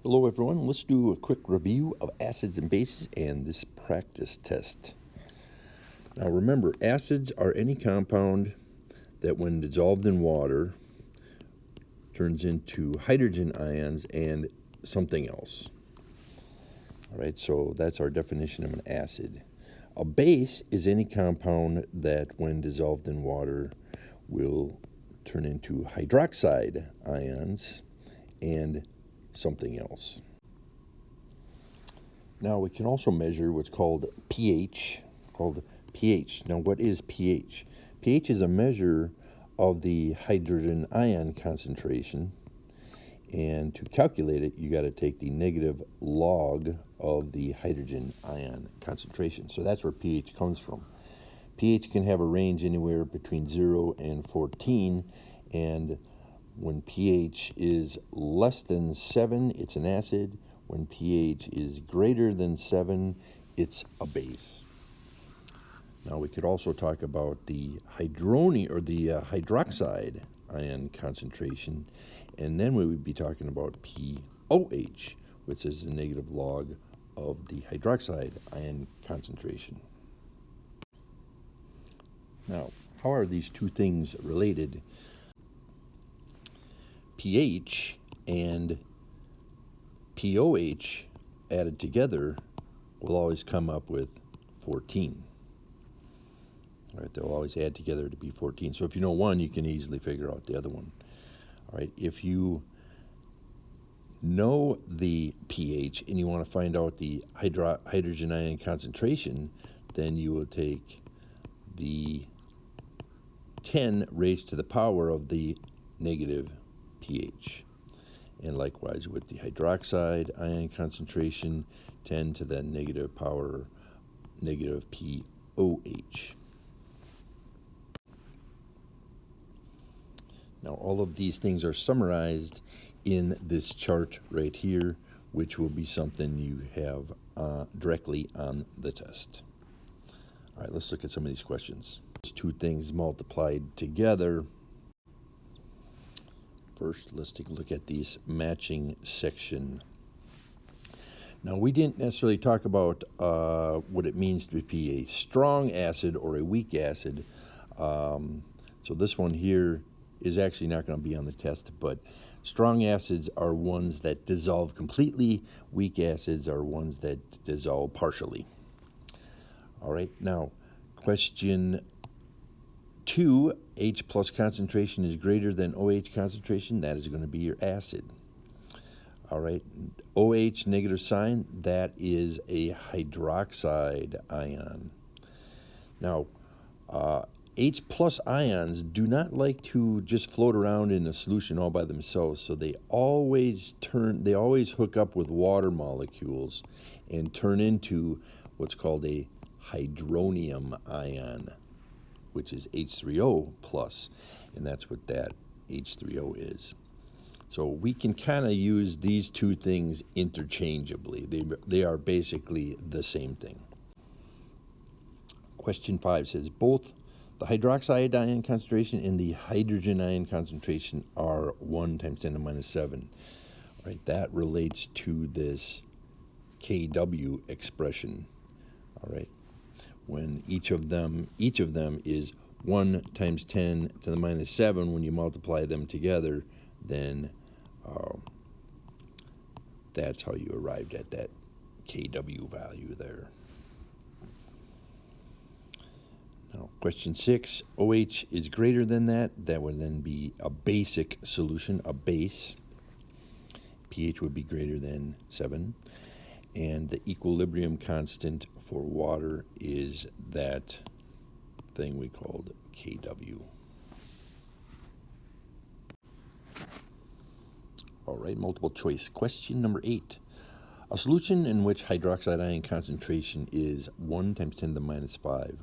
Hello everyone, let's do a quick review of acids and bases and this practice test. Now remember, acids are any compound that when dissolved in water turns into hydrogen ions and something else. Alright, so that's our definition of an acid. A base is any compound that when dissolved in water will turn into hydroxide ions and something else. Now we can also measure what's called pH. Now what is pH? pH is a measure of the hydrogen ion concentration, and to calculate it you got to take the negative log of the hydrogen ion concentration. So that's where pH comes from. pH can have a range anywhere between 0 and 14, and when pH is less than 7 it's an acid. When pH is greater than 7, it's a base. Now we could also talk about the hydroxide ion concentration, and then we would be talking about POH, which is the negative log of the hydroxide ion concentration. Now, how are these two things related? pH and POH added together will always come up with 14. All right, they'll always add together to be 14. So if you know one, you can easily figure out the other one. All right, if you know the pH and you want to find out the hydrogen ion concentration, then you will take the 10 raised to the power of the negative pH. And likewise with the hydroxide ion concentration, 10 to the negative power negative POH. Now all of these things are summarized in this chart right here, which will be something you have directly on the test. All right, let's look at some of these questions. These two things multiplied together. First, let's take a look at this matching section. Now, we didn't necessarily talk about what it means to be a strong acid or a weak acid. So this one here is actually not going to be on the test, but strong acids are ones that dissolve completely. Weak acids are ones that dissolve partially. All right, now, question 2, H plus concentration is greater than OH concentration. That is going to be your acid. All right, OH negative sign, that is a hydroxide ion. Now, H plus ions do not like to just float around in a solution all by themselves, so they always hook up with water molecules and turn into what's called a hydronium ion, which is H3O plus, and that's what that H3O is. So we can kind of use these two things interchangeably. They are basically the same thing. Question 5 says both the hydroxide ion concentration and the hydrogen ion concentration are 1 times 10 to the minus 7. All right, that relates to this Kw expression. All right, when each of them is 1 times 10 to the minus 7, when you multiply them together, then that's how you arrived at that Kw value there. Now, question 6, OH is greater than that. That would then be a basic solution, a base. pH would be greater than 7. And the equilibrium constant for water is that thing we called Kw. All right, multiple choice. Question number 8. A solution in which hydroxide ion concentration is 1 times 10 to the minus 5.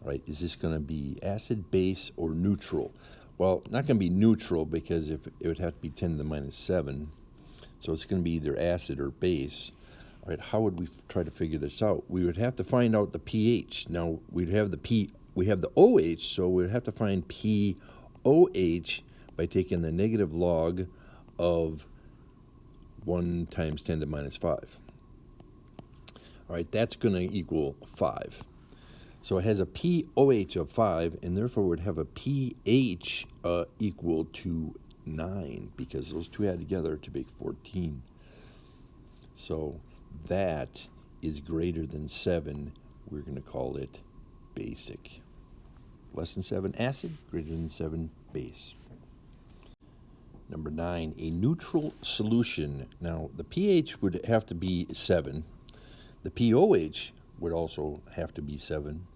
All right, is this going to be acid, base, or neutral? Well, not going to be neutral because it would have to be 10 to the minus 7. So it's going to be either acid or base. All right, how would we try to figure this out? We would have to find out the pH. Now, we have the OH, so we'd have to find POH by taking the negative log of 1 times 10 to the minus 5. All right, that's going to equal 5. So it has a pOH of 5, and therefore would have a pH equal to 9, because those two add together to make 14. So that is greater than 7. We're going to call it basic. Less than 7 acid, greater than 7 base. Number 9, a neutral solution. Now, the pH would have to be 7. The pOH would also have to be 7.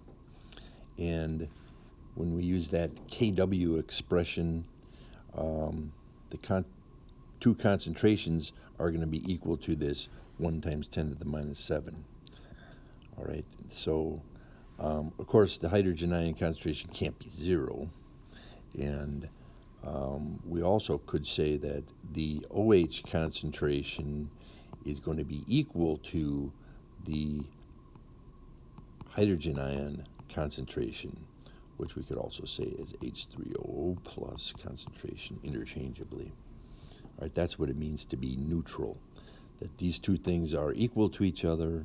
And when we use that KW expression, the two concentrations are going to be equal to this 1 times 10 to the minus 7. All right, so of course the hydrogen ion concentration can't be 0. And we also could say that the OH concentration is going to be equal to the hydrogen ion concentration, which we could also say is H3O plus concentration interchangeably. All right, that's what it means to be neutral, that these two things are equal to each other,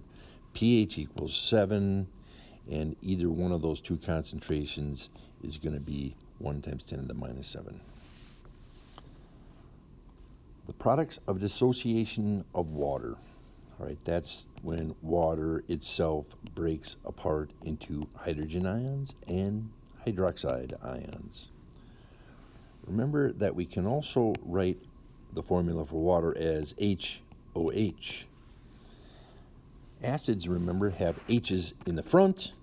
pH equals 7, and either one of those two concentrations is going to be 1 times 10 to the minus 7. The products of dissociation of water. All right, that's when water itself breaks apart into hydrogen ions and hydroxide ions. Remember that we can also write the formula for water as HOH. Acids, remember, have H's in the front,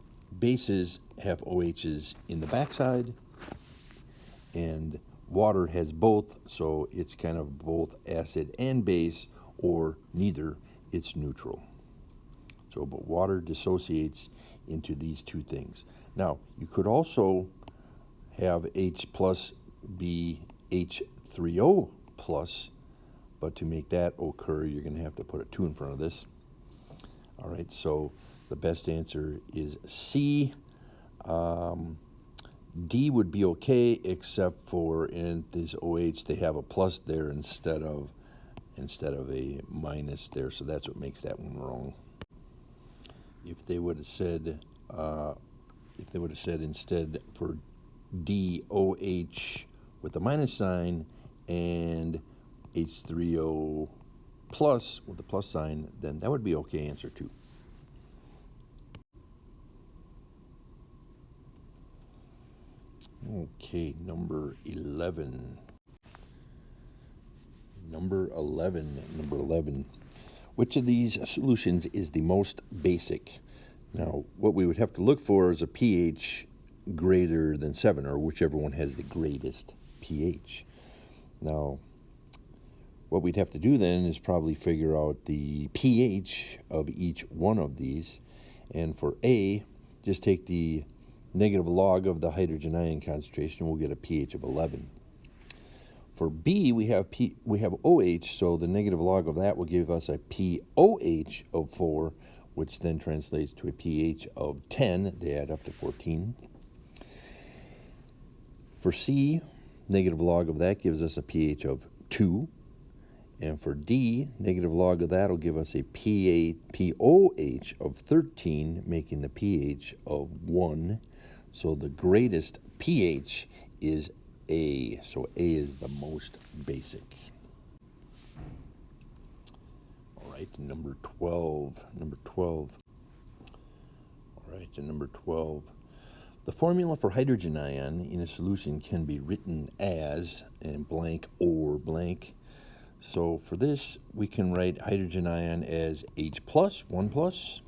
bases have OH's in the backside, and water has both, so it's kind of both acid and base, or neither. It's neutral. So, but water dissociates into these two things. Now, you could also have H plus be H3O plus, but to make that occur, you're going to have to put a 2 in front of this. All right, so the best answer is C. D would be okay, except for in this OH, they have a plus there instead of a minus there, so that's what makes that one wrong. If they would have said instead for D, OH with a minus sign and H3O plus with the plus sign, then that would be okay, answer 2. Okay, number 11. Number 11. Which of these solutions is the most basic? Now, what we would have to look for is a pH greater than 7, or whichever one has the greatest pH. Now, what we'd have to do then is probably figure out the pH of each one of these. And for A, just take the negative log of the hydrogen ion concentration, we'll get a pH of 11. For B, we have OH, so the negative log of that will give us a pOH of 4, which then translates to a pH of 10. They add up to 14. For C, negative log of that gives us a pH of 2. And for D, negative log of that will give us a pOH of 13, making the pH of 1. So the greatest pH is A. So A is the most basic. All right, number 12. All right, and number 12. The formula for hydrogen ion in a solution can be written as, and blank or blank. So for this, we can write hydrogen ion as H plus, 1 plus,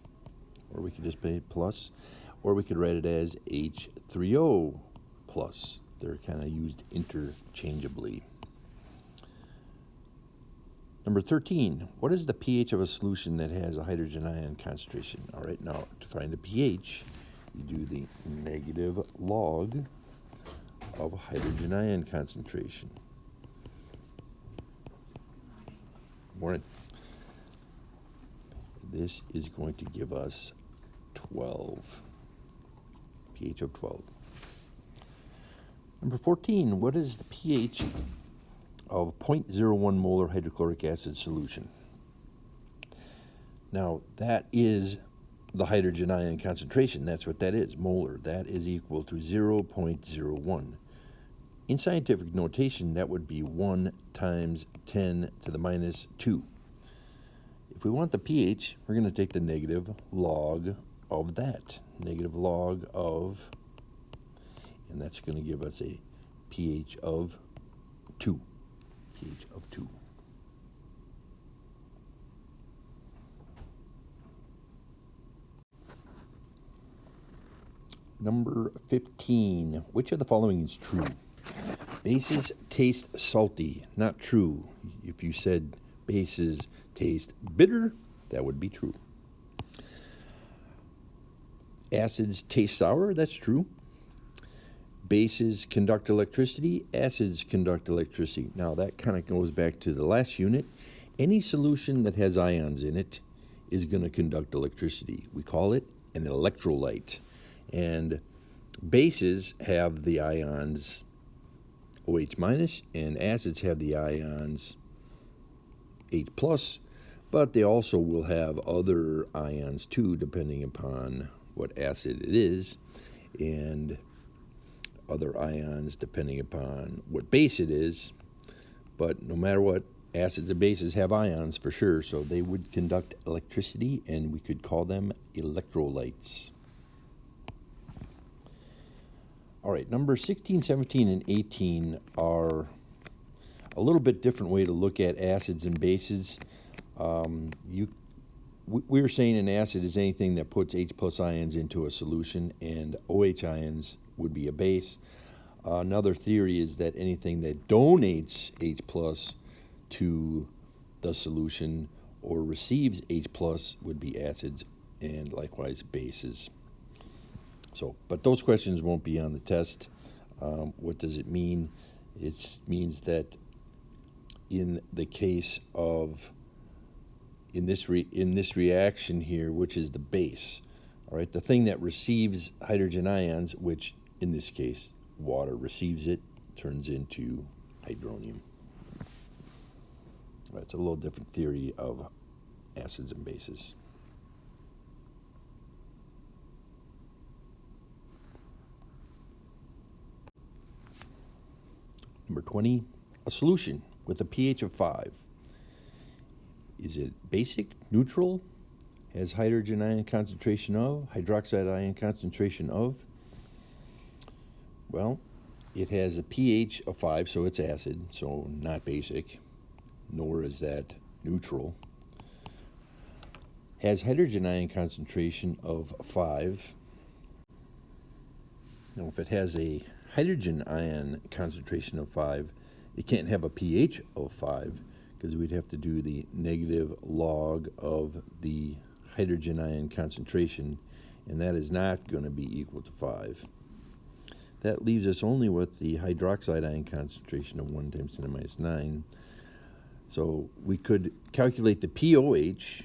or we could just pay plus, or we could write it as H3O plus. They're kind of used interchangeably. Number 13, what is the pH of a solution that has a hydrogen ion concentration? All right, now to find the pH, you do the negative log of hydrogen ion concentration. Morning. This is going to give us 12, pH of 12. Number 14, what is the pH of 0.01 molar hydrochloric acid solution. Now, that is the hydrogen ion concentration. That's what that is, molar. That is equal to 0.01. In scientific notation, that would be 1 times 10 to the minus 2. If we want the pH, we're going to take the negative log of that. Negative log of, and that's going to give us a pH of 2. pH of 2. Number 15. Which of the following is true? Bases taste salty. Not true. If you said bases taste bitter, that would be true. Acids taste sour. That's true. Bases conduct electricity. Acids conduct electricity. Now, that kind of goes back to the last unit. Any solution that has ions in it is going to conduct electricity. We call it an electrolyte. And bases have the ions OH minus, and acids have the ions H plus, but they also will have other ions too, depending upon what acid it is, and other ions depending upon what base it is. But no matter what, acids and bases have ions for sure, so they would conduct electricity, and we could call them electrolytes. All right, number 16, 17, and 18 are a little bit different way to look at acids and bases. We're saying an acid is anything that puts H plus ions into a solution, and OH ions would be a base. Another theory is that anything that donates H plus to the solution or receives H plus would be acids, and likewise bases. So, but those questions won't be on the test. What does it mean? It means that in the case of in this reaction here, which is the base, all right, the thing that receives hydrogen ions, which in this case water receives it, turns into hydronium. All right, it's a little different theory of acids and bases. Number 20, a solution with a pH of 5. Is it basic, neutral, has hydrogen ion concentration of, hydroxide ion concentration of? Well, it has a pH of 5, so it's acid, so not basic, nor is that neutral. Has hydrogen ion concentration of 5. Now, if it has a hydrogen ion concentration of 5, it can't have a pH of 5 because we'd have to do the negative log of the hydrogen ion concentration, and that is not going to be equal to 5. That leaves us only with the hydroxide ion concentration of 1 times 10 to the minus 9. So we could calculate the pOH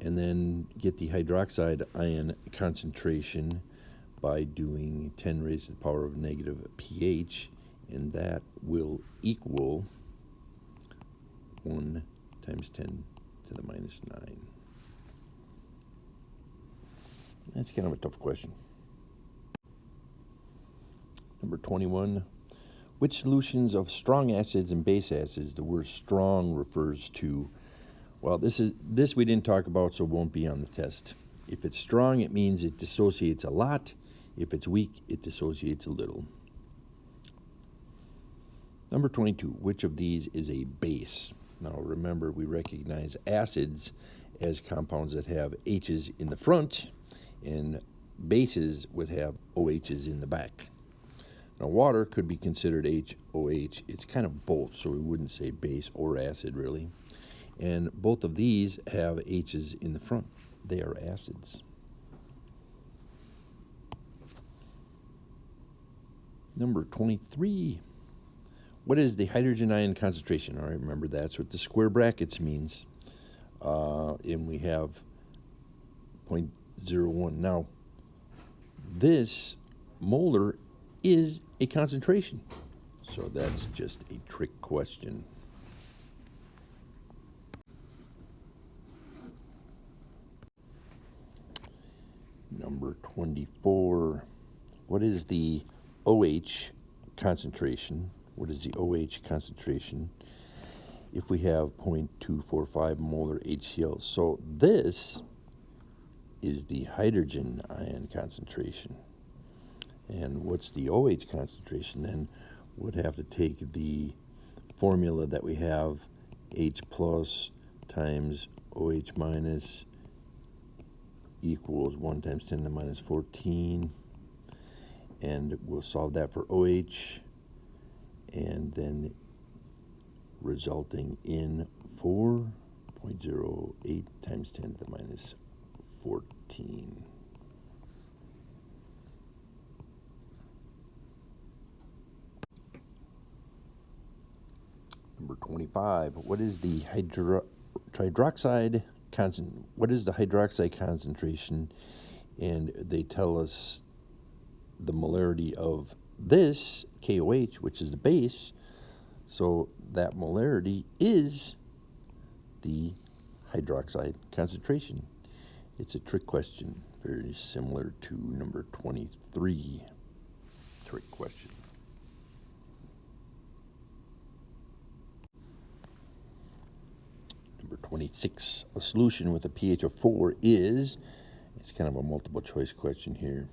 and then get the hydroxide ion concentration by doing 10 raised to the power of negative pH, and that will equal 1 times 10 to the minus 9. That's kind of a tough question. Number 21, which solutions of strong acids and base acids the word strong refers to? Well, this we didn't talk about, so it won't be on the test. If it's strong, it means it dissociates a lot. If it's weak, it dissociates a little. Number 22, which of these is a base? Now remember, we recognize acids as compounds that have H's in the front, and bases would have OH's in the back. Now water could be considered HOH. It's kind of both, so we wouldn't say base or acid really. And both of these have H's in the front. They are acids. Number 23. What is the hydrogen ion concentration? All right, remember that's what the square brackets means. And we have 0.01. Now, this molar is a concentration. So that's just a trick question. Number 24. What is the OH concentration? What is the OH concentration if we have 0.245 molar HCl? So this is the hydrogen ion concentration. And what's the OH concentration? Then would have to take the formula that we have, H plus times OH minus equals 1 times 10 to the minus 14. And we'll solve that for OH. And then resulting in 4.08 times 10 to the minus 14. Number 25. What is the hydroxide concentration? And they tell us the molarity of this KOH, which is the base. So that molarity is the hydroxide concentration. It's a trick question, very similar to number 23. Trick question. Number 26. A solution with a pH of 4 is, it's kind of a multiple choice question here,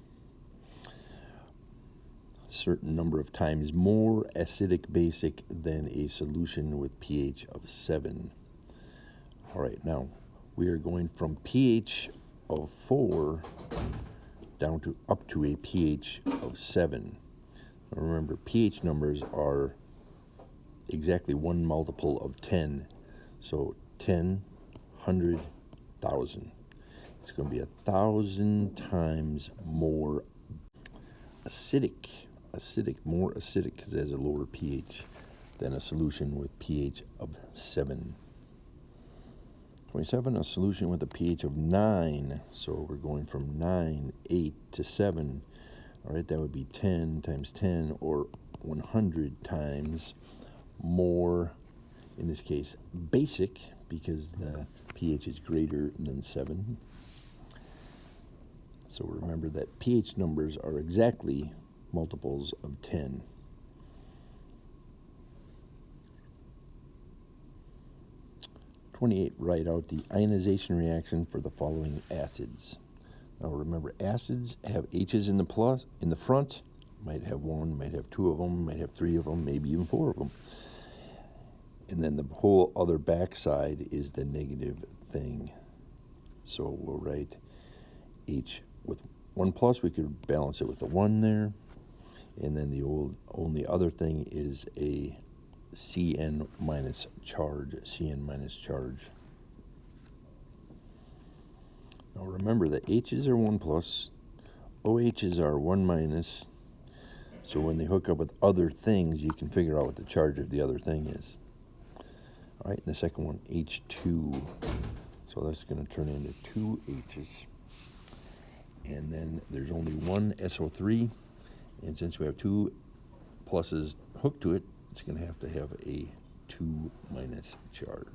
a certain number of times more acidic basic than a solution with pH of 7. All right, now we are going from pH of 4 down to up to a pH of 7. Now remember, pH numbers are exactly one multiple of 10. So 10, 100, 1,000. It's going to be 1,000 times more acidic, more acidic because it has a lower pH than a solution with pH of 7. 27, a solution with a pH of 9. So we're going from 9, 8 to 7. All right, that would be 10 times 10 or 100 times more, in this case, basic, because the pH is greater than 7. So remember that pH numbers are exactly multiples of 10. Write out the ionization reaction for the following acids. Now remember, acids have H's in the front. Might have one, might have two of them, might have three of them, maybe even four of them. And then the whole other backside is the negative thing. So we'll write H with 1 plus. We could balance it with the 1 there. And then the only other thing is a Cn minus charge. Now remember that H's are 1 plus, OH's are 1 minus. So when they hook up with other things, you can figure out what the charge of the other thing is. All right, and the second one, H2. So that's going to turn into 2 H's. And then there's only one SO3. And since we have 2 pluses hooked to it, it's going to have a 2 minus charge.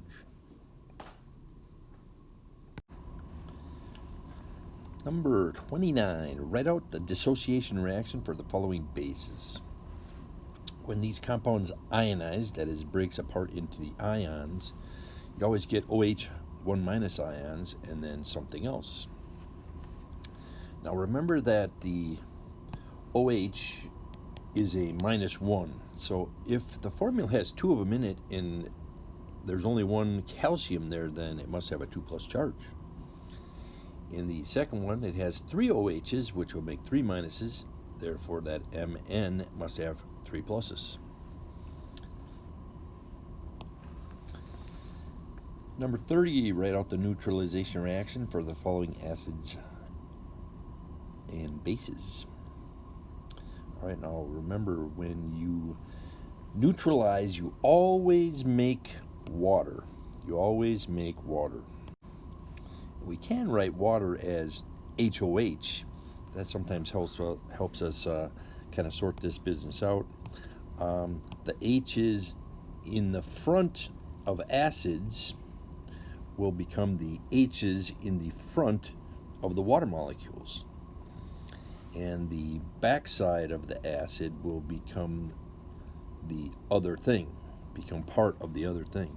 Number 29, write out the dissociation reaction for the following bases. When these compounds ionize, that is, breaks apart into the ions, you always get OH 1 minus ions and then something else. Now remember that the OH is a -1. So if the formula has 2 of them in it and there's only 1 calcium there, then it must have a 2 plus charge. In the second one, it has 3 OHs, which will make 3 minuses. Therefore, that Mn must have 3 pluses. Number 30, write out the neutralization reaction for the following acids and bases. All right, now remember, when you neutralize, you always make water. We can write water as HOH. That sometimes helps us kind of sort this business out. the H's in the front of acids will become the H's in the front of the water molecules. And the backside of the acid will become the other thing, become part of the other thing.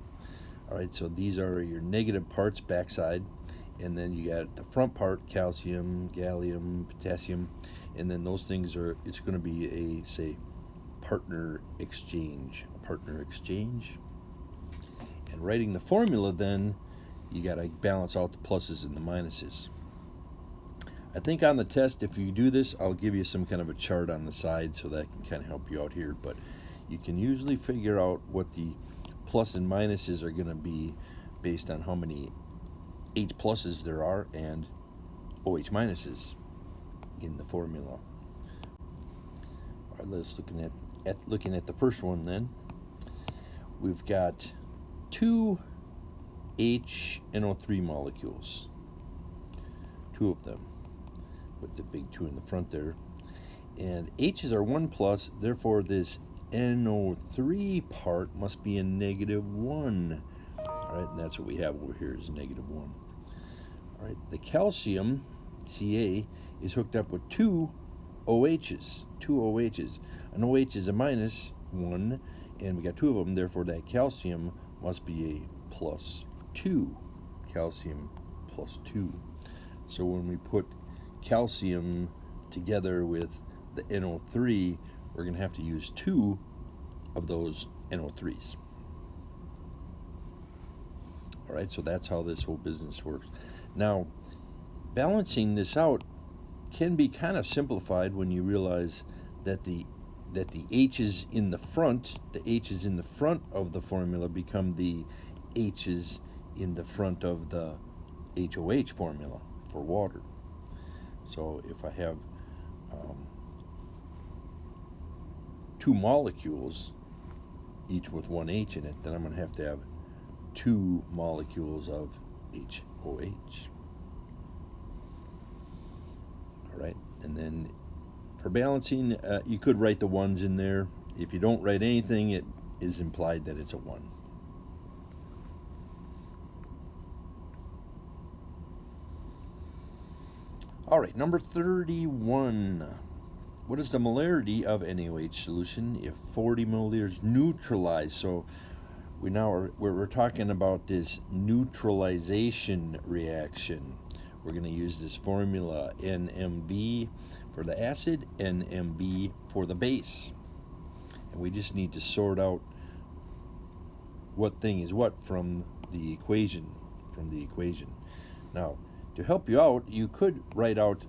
All right, so these are your negative parts, backside, and then you got the front part, calcium, gallium, potassium, and then those things are, it's going to be a, say, partner exchange. And writing the formula, then you got to balance out the pluses and the minuses. I think on the test, if you do this, I'll give you some kind of a chart on the side so that can kind of help you out here. But you can usually figure out what the plus and minuses are going to be based on how many H pluses there are and OH minuses in the formula. All right, let's looking at the first one then. We've got two HNO3 molecules, two of them, with the big 2 in the front there. And H's are 1 plus, therefore this NO3 part must be a -1. All right, and that's what we have over here is -1. All right, the calcium, Ca, is hooked up with two OHs. An OH is a -1, and we got 2 of them, therefore that calcium must be a +2. Calcium +2. So when we put calcium together with the NO3, we're going to have to use 2 of those NO3s. All right, so that's how this whole business works. Now, balancing this out can be kind of simplified when you realize that the H's in the front, of the formula become the H's in the front of the HOH formula for water. So if I have 2 molecules, each with 1 H in it, then I'm going to have 2 molecules of HOH. All right, and then for balancing, you could write the 1s in there. If you don't write anything, it is implied that it's a 1. All right, number 31. What is the molarity of NaOH solution if 40 milliliters neutralized? So we're talking about this neutralization reaction. We're going to use this formula NMB for the acid, NMB for the base. And we just need to sort out what thing is what from the equation. Now, to help you out, you could write out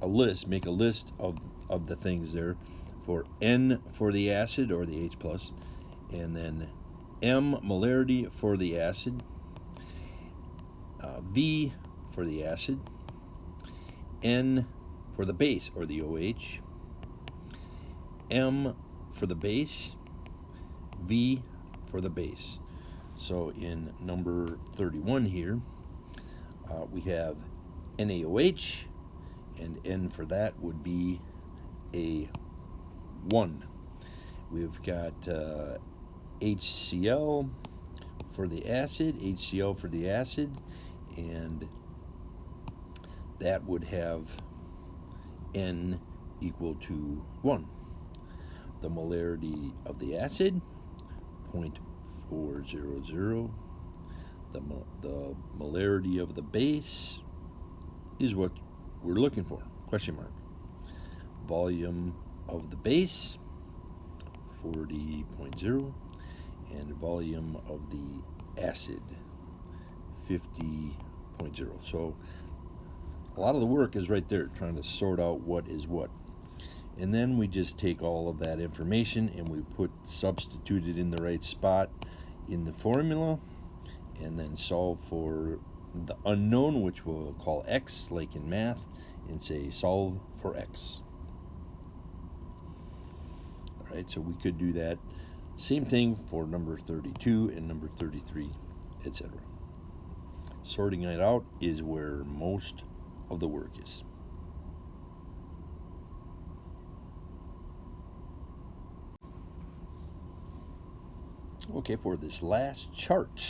a list, make a list of the things there for N for the acid or the H plus, and then M molarity for the acid, V for the acid, N for the base or the OH, M for the base, V for the base. So in number 31 here, we have NaOH, and N for that would be a 1. We've got HCl for the acid, and that would have N equal to 1. The molarity of the acid, 0.400. The molarity of the base is what we're looking for, question mark. Volume of the base, 40.0, and volume of the acid, 50.0. So a lot of the work is right there, trying to sort out what is what. And then we just take all of that information and we substitute it in the right spot in the formula, and then solve for the unknown, which we'll call X, like in math, and say solve for X. All right, so we could do that. Same thing for number 32 and number 33, etc. Sorting it out is where most of the work is. Okay, for this last chart,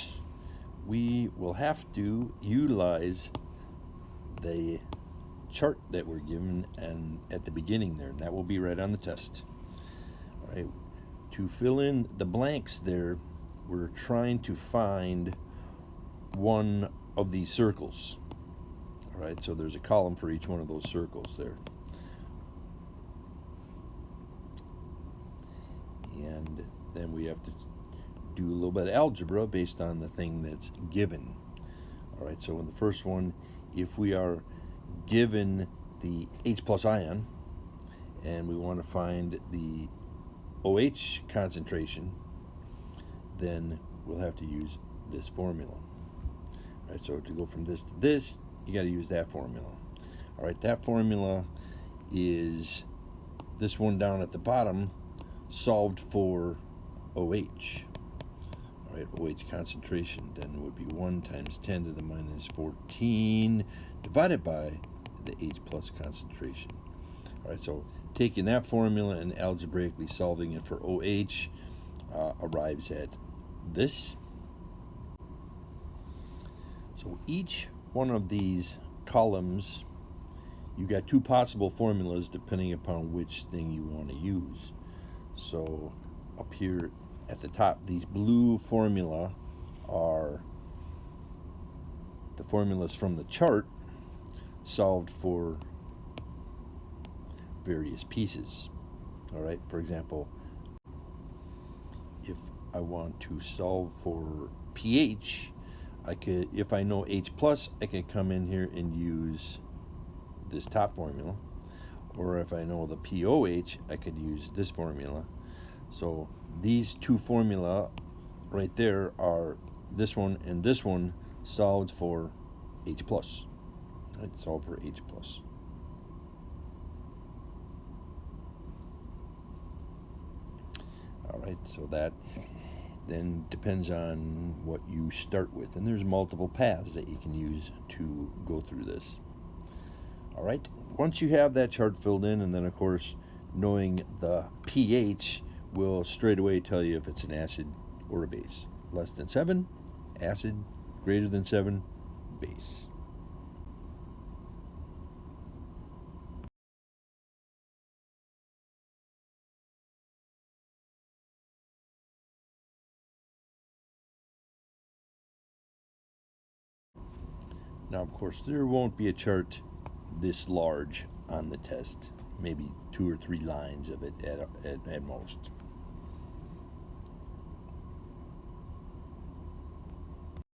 we will have to utilize the chart that we're given and at the beginning there, and that will be right on the test. All right, to fill in the blanks there, we're trying to find one of these circles. All right, so there's a column for each one of those circles there. And then we have to do a little bit of algebra based on the thing that's given. All right, so in the first one, if we are given the H plus ion and we want to find the OH concentration, then we'll have to use this formula. All right, so to go from this to this, you got to use that formula. All right, that formula is this one down at the bottom, solved for OH. All right, OH concentration then would be 1 times 10 to the minus 14 divided by the H plus concentration. All right, so taking that formula and algebraically solving it for OH arrives at this. So each one of these columns, you got two possible formulas depending upon which thing you want to use. So up here at the top, these blue formula are the formulas from the chart solved for various pieces. All right, for example, if I want to solve for pH, I could, if I know H plus, I can come in here and use this top formula. Or if I know the POH, I could use this formula. So these two formula right there are this one and this one solved for H plus. Right, solved for H plus. All right, so that then depends on what you start with, and there's multiple paths that you can use to go through this. All right, once you have that chart filled in, and then of course knowing the pH will straight away tell you if it's an acid or a base. Less than 7, acid. Greater than 7, base. Now, of course, there won't be a chart this large on the test. Maybe 2 or 3 lines of it at most.